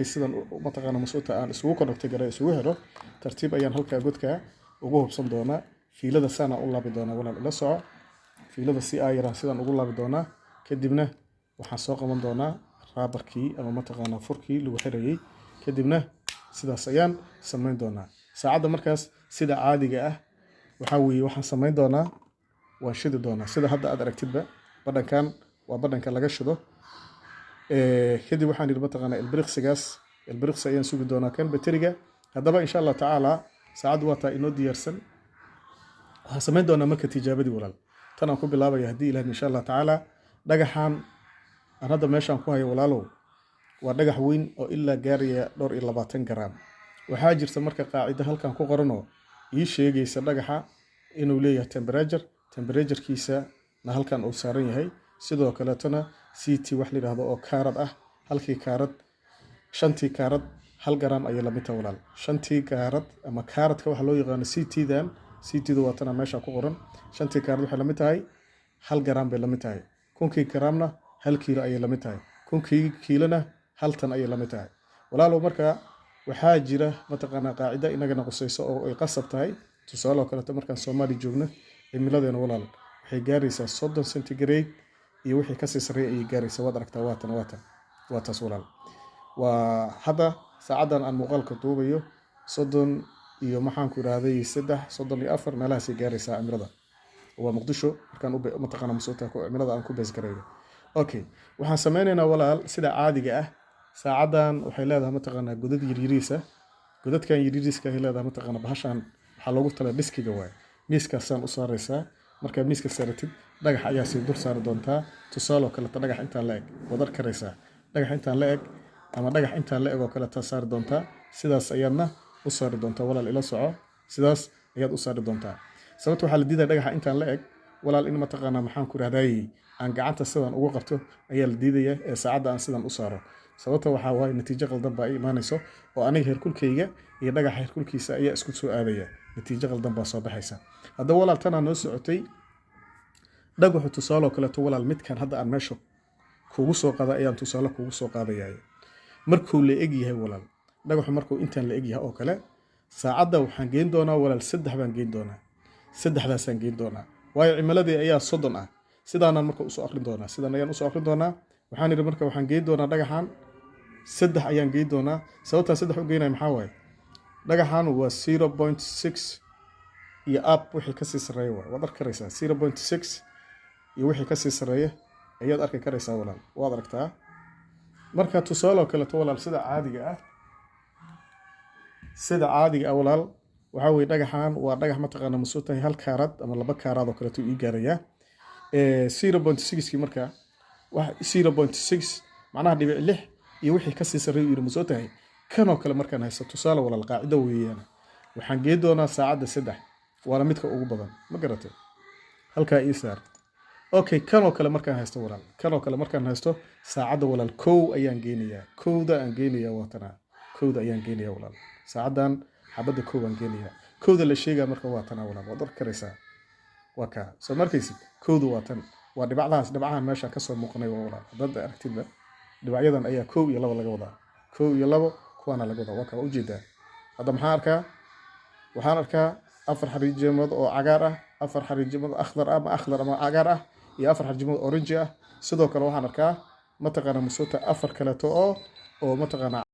sidan mataqaana masuuta aan isugu connect garay isugu helo tartiib ayaan halka godka ugu hubsan doonaa fiilada sana u laabi doonaa walaal ila soco fiilada si ayran sidan ugu laabi doonaa kadibna waxaan soo qaban doonaa raabarkii ama mataqaana furkii lagu xirayay kadibna sidaas ayaan samayn doonaa saacada markaas sida caadiga ah waxa weeye waxaan samayn doonaa waan shidi doonaa sida hadda aad aragtidba badhankan waa badhanka laga shido kadib waxaan yidhi mataqaana ilbiriqsi ayaan sugi doonaa kan bateriga haddaba insha allah tacaala saacaddu waa taa inoo diyaarsan waxaan samayn doonaa marka tijaabadii walaal tan aan ku bilaabaya haddii ilaah insha allah tacaala dhagaxan aan hadda meeshaan ku hayo walaalow waa dhagax weyn oo ilaa gaaraya 22 garaam waxaa jirta marka qaacida halkan ku qoranoo ii sheegaysa dhagaxa inuu leeyahay temperature-kiisa na halkan uu saaran yahay sidoo kaleetana CT wax la yiraahdo oo kaarad ah halkii kaarad shantii kaarad 1 garaam ayay la mid tahay walaal shantii kaarad ama kaaradka waxa loo yaqaan CT-du waa tan meesha ku qoran shantii kaarad waxay la mid tahay 1 garaam bay la mid tahay kunkii garaamna 1 kiilo ayay la mid tahay kunkii kiilona 1 tan ayay la mid tahay walaalow marka waxaa jira mataqaana qaacida inagana qosayso oo ay qasab tahay tusaale kale markaan Soomaali joogno cimiladeena walaal waxay gaaraysaa 30 centigrade iyo wixii ka sii sareeyay ay gaaraysaa waad aragtaa waa taas walaal waa hadda saacadan aan muuqaalka duubayo 30 iyo maxaan ku raahday 34 meelahaas ay gaaraysaa cimilada waa Muqdisho markaan u mataqaana masuuta ku cimilada aan ku bees gareeyo okay waxaan sameynaynaa walaal sida caadiga ah saacadan waxay leedahay mataqaana godad yariiriisa godadkan yariiriiska ay leedahay mataqaana bahashan waxa loogu tala diskiga waay miiskaasaan u saaraysaa marka miiska saaratid dhagax ayaa si dur saar doontaa tusaale kale dhagax inta la eg wadar karaysaa dhagax inta la eg ama dhagax inta la eg oo kale ta saar doontaa sidaas ayaadna u saari doontaa walaal ila soco sidaas ayaad u saari doontaa sababta waxa la diidaa dhagaxa inta la eg walaal in mataqaana maxaan ku raahday aan gacanta sidan ugu qabto ayaa la diidaya ee saacada aan sidan u saaro sababta waxa waay natiijo qaldan baa iimaanayso oo aniga heerkulkayga iyo dhagaxa heerkulkiisa ayaa isku soo aadaya natiijo qaldan baa soo baxaysa hadda walaal tan aan noo socotay dhagaxu tusaale kale to walaal midkan hadda aan meesho kuugu soo qaada ayaan tusaale kuugu soo qaadayaa markuu la eg yahay walaal dhagaxu markuu intaan la eg yahay oo kale saacada waxaan geyn doonaa walaal 3 baan geyn doonaa 3daasaan geyn doonaa waayo cimiladii ayaa 30 ah sidaanaan marka u soo akhrin doonaa sidaan ayaan u soo akhrin doonaa waxaan yiri marka waxaan geyn doonaa dhagaxan 3 ayaan geyn doonaa sababta 3 u geynay maxaa waaye dhagaxan waa 0.6 iyo up wixii ka sii sareeyo waad arki karaysaa 0.6 iyo wixii ka sii sareeyo ayaad arki karaysaa walaal waad aragtaa marka tusaale kale to walaal sida caadiga walaal waxa weey dhagaxan waa dhagax mataqaana masuutahay 1 kaarad ama 2 kaarad oo kale uu ii gaaraya 0.6 marka wax 0.6 macnaha dhibic 6 iyo wixii ka sii sareeyo uu masuutahay kan oo kale markaan haysto tusaale walaal qaacida weeyaan waxaan geey doonaa saacada 3 wala midka ugu badan ma garatay halka ii saar okay kan oo kale markaan haysto walaal kan oo kale markaan haysto saacada walaal koow ayaan geenayaa kowda aan geenayaa waatana kowda ayaan geenayaa walaal saacadan xabada koow aan geenayaa kowda la sheegaa marka waatana walaal waad arki karaysaa waa ka soo markaysid kowdu waatan waa dhibcahan meesha ka soo muuqanay walaal dad aragtida dhibacyadan ayaa koow iyo 2 laga wadaa koow iyo 2 kuwana laga wadaa waa ka u jeedaa hadda waxaan arkaa 4 xariijimood oo cagaar ah 4 xariijimood akhdar ama cagaar ah iyo 4 xariijimood orange ah sidoo kale waxaan arkaa mataqaana masuuta 4 kale oo mataqaana